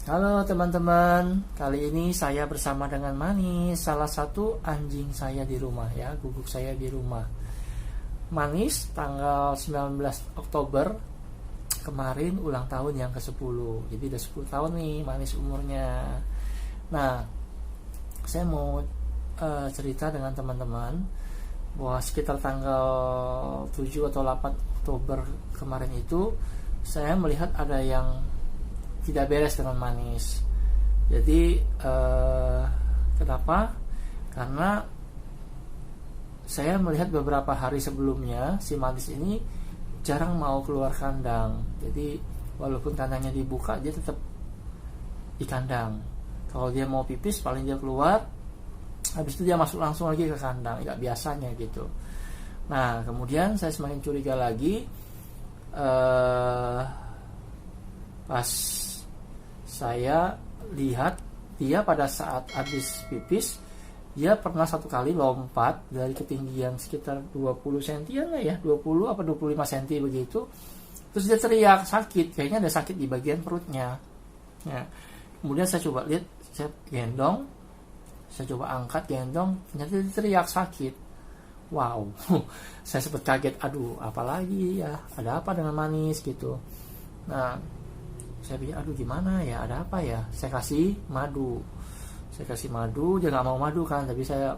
Halo teman-teman, kali ini saya bersama dengan Manis, salah satu anjing saya di rumah ya, guguk saya di rumah. Manis tanggal 19 Oktober kemarin ulang tahun yang ke-10. Jadi udah 10 tahun nih Manis umurnya. Nah, saya mau cerita dengan teman-teman bahwa sekitar tanggal 7 atau 8 Oktober kemarin itu saya melihat ada yang tidak beres dengan Manis. Jadi kenapa? Karena saya melihat beberapa hari sebelumnya si Manis ini jarang mau keluar kandang. Jadi walaupun kandangnya dibuka, dia tetap di kandang. Kalau dia mau pipis, paling dia keluar, habis itu dia masuk langsung lagi ke kandang, nggak biasanya gitu. Nah, kemudian saya semakin curiga lagi pas saya lihat dia pada saat habis pipis, dia pernah satu kali lompat dari ketinggian sekitar 20 cm lah ya, 20 apa 25 cm begitu. Terus dia teriak sakit, kayaknya ada sakit di bagian perutnya. Ya. Kemudian saya coba lihat, saya gendong, saya coba angkat gendong, ternyata dia teriak sakit. Wow, saya sempat kaget, aduh apalagi ya, ada apa dengan Manis gitu. Nah, saya pikir aduh gimana ya, ada apa ya, saya kasih madu, dia nggak mau madu kan, tapi saya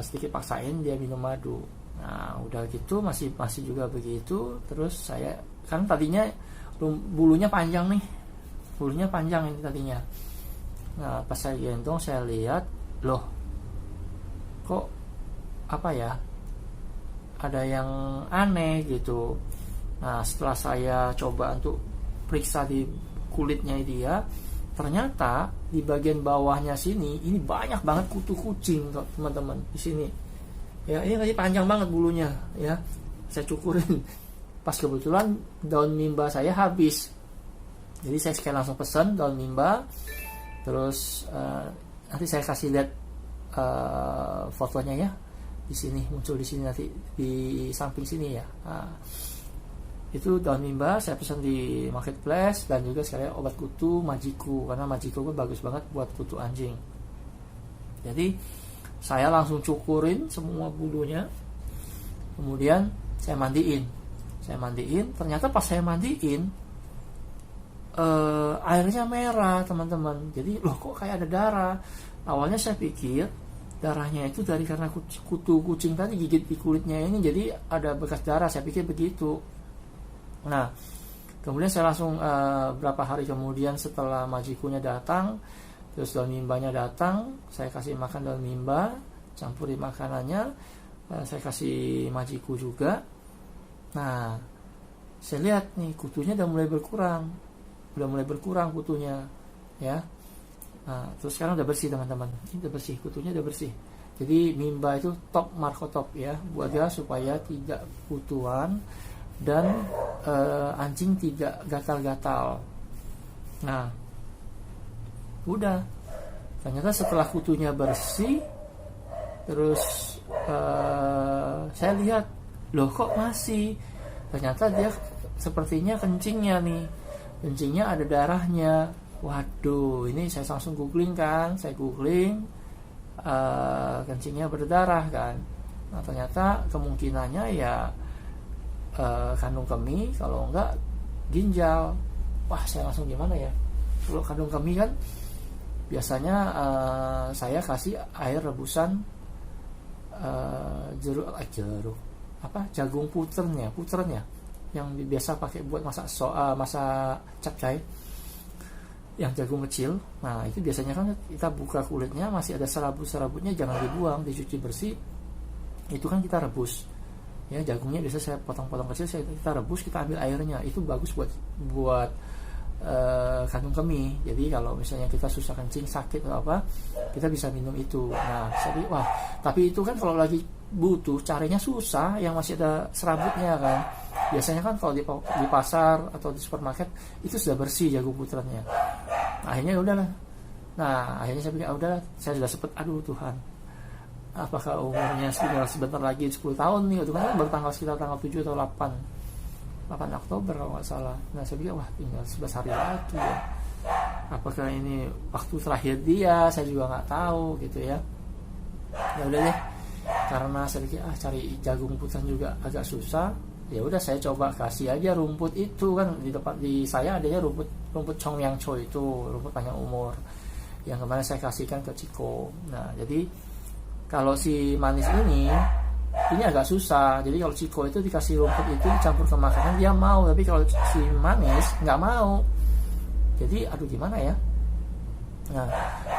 sedikit paksain dia minum madu. Nah udah gitu masih juga begitu. Terus saya kan tadinya bulunya panjang ini tadinya. Nah pas saya gendong saya lihat, loh kok apa ya, ada yang aneh gitu. Nah setelah saya coba untuk periksa di kulitnya dia, ternyata di bagian bawahnya sini ini banyak banget kutu kucing teman-teman di sini. Ya ini masih panjang banget bulunya ya. Saya cukurin. Pas kebetulan daun mimba saya habis. Jadi saya sekali langsung pesan daun mimba. Terus nanti saya kasih lihat fotonya ya. Di sini muncul di sini nanti di samping sini ya. Nah, itu daun mimba saya pesan di marketplace, dan juga sekalian obat kutu Majiko, karena Majiko kan bagus banget buat kutu anjing. Jadi saya langsung cukurin semua bulunya, kemudian saya mandiin. Ternyata pas saya mandiin airnya merah teman-teman. Jadi loh kok kayak ada darah. Awalnya saya pikir darahnya itu dari karena kutu kucing tadi gigit di kulitnya ini, jadi ada bekas darah, saya pikir begitu. Nah, kemudian saya langsung berapa hari kemudian setelah Majikunya datang, terus daun mimbanya datang, saya kasih makan daun mimba, campuri makanannya, saya kasih Majiku juga. Nah, saya lihat nih kutunya udah mulai berkurang kutunya, ya. Nah, terus sekarang udah bersih teman-teman, ini udah bersih, kutunya udah bersih. Jadi mimba itu top markotop ya, buat dia supaya tidak kutuan dan anjing tidak gatal-gatal. Nah, udah. Ternyata setelah kutunya bersih, terus saya lihat, loh kok masih. Ternyata dia sepertinya kencingnya ada darahnya. Waduh, ini saya langsung googling kan, kencingnya berdarah kan. Nah ternyata kemungkinannya ya kandung kemih, kalau enggak ginjal. Wah saya langsung gimana ya, kalau kandung kemih kan biasanya saya kasih air rebusan jagung puternya yang biasa pakai buat masak capcay, yang jagung kecil. Nah itu biasanya kan kita buka kulitnya masih ada serabut-serabutnya, jangan dibuang, dicuci bersih. Itu kan kita rebus ya, jagungnya biasa saya potong-potong kecil, kita rebus, kita ambil airnya. Itu bagus buat kandung kemih. Jadi kalau misalnya kita susah kencing, sakit atau apa, kita bisa minum itu. Nah jadi wah, tapi itu kan kalau lagi butuh carinya susah, yang masih ada serabutnya kan. Biasanya kan kalau di pasar atau di supermarket itu sudah bersih jagung puterannya. Akhirnya udahlah. Nah akhirnya saya pikir udahlah, saya sudah sempat, aduh Tuhan, apakah umurnya sebentar lagi 10 tahun nih, itu kan baru sekitar tanggal 7 atau 8 Oktober kalau nggak salah. Nah saya pikir wah tinggal 11 hari lagi ya, apakah ini waktu terakhir dia, saya juga nggak tahu gitu ya. Ya udah deh, karena saya pikir cari jagung hutan juga agak susah, ya udah saya coba kasih aja rumput itu. Kan di tempat di saya adanya rumput Chongyangcho itu, rumput panjang umur yang kemarin saya kasihkan ke Ciko. Nah jadi kalau si manis ini agak susah. Jadi kalau Ciko itu dikasih rumput itu dicampur ke makanan dia mau, tapi kalau si manis nggak mau. Jadi aduh gimana ya. Nah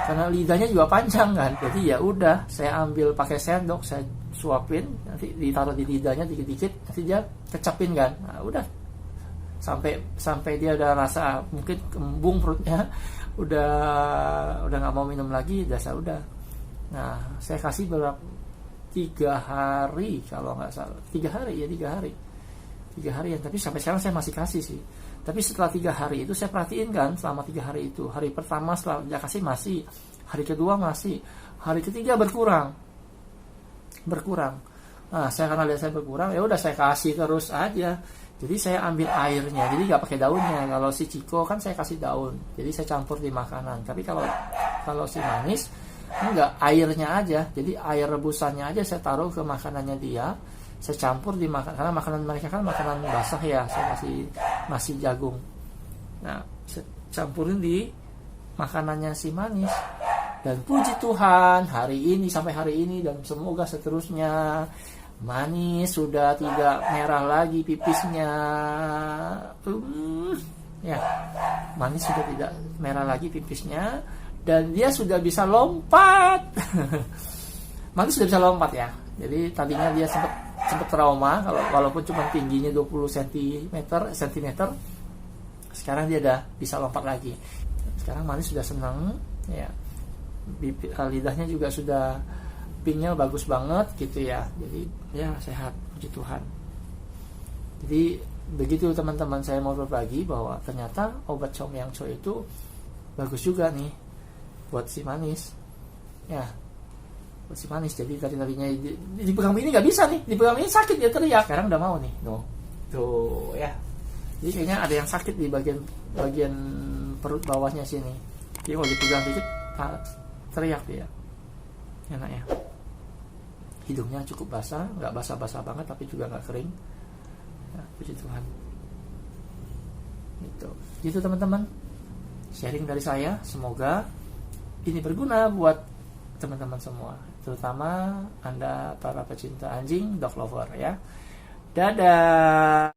karena lidahnya juga panjang kan, jadi ya udah saya ambil pakai sendok, saya suapin, nanti ditaruh di lidahnya dikit-dikit, nanti dia kecapin kan. Nah udah sampai dia udah rasa mungkin kembung perutnya, udah nggak mau minum lagi, udah. Nah saya kasih berapa 3 hari kalau nggak salah, 3 hari ya, tapi sampai sekarang saya masih kasih sih. Tapi setelah 3 hari itu saya perhatiin kan, selama 3 hari itu, hari pertama setelah dia kasih masih, hari kedua masih, hari ketiga berkurang. Nah saya karena lihat saya berkurang, ya udah saya kasih terus aja. Jadi saya ambil airnya, jadi nggak pakai daunnya. Kalau si Ciko kan saya kasih daun, jadi saya campur di makanan. Tapi kalau si manis enggak, airnya aja. Jadi air rebusannya aja saya taruh ke makanannya dia, saya campur di makanan, karena makanan mereka kan makanan basah ya, saya kasih nasi jagung. Nah saya campurin di makanannya si manis. Dan puji Tuhan sampai hari ini dan semoga seterusnya manis sudah tidak merah lagi pipisnya. Ya, manis sudah tidak merah lagi pipisnya dan dia sudah bisa lompat. Manis sudah bisa lompat ya. Jadi tadinya dia sempat trauma walaupun cuma tingginya 20 cm. Sekarang dia udah bisa lompat lagi. Sekarang manis sudah senang ya. Lidahnya juga sudah pinknya bagus banget gitu ya. Jadi ya sehat, puji Tuhan. Jadi begitu teman-teman, saya mau berbagi bahwa ternyata obat Chongyangcho itu bagus juga nih buat si manis. Ya, buat si manis. Jadi tadinya dipegang ini nggak bisa nih, dipegang ini sakit dia teriak. Sekarang udah mau nih, tuh ya. Jadi kayaknya ada yang sakit di bagian perut bawahnya sini. Jadi kalau dipegang dikit teriak dia. Enak ya. Hidungnya cukup basah, nggak basah-basah banget tapi juga nggak kering. Nah, puji Tuhan. Gitu teman-teman. Sharing dari saya, semoga ini berguna buat teman-teman semua, terutama Anda para pecinta anjing, dog lover ya. Dadah.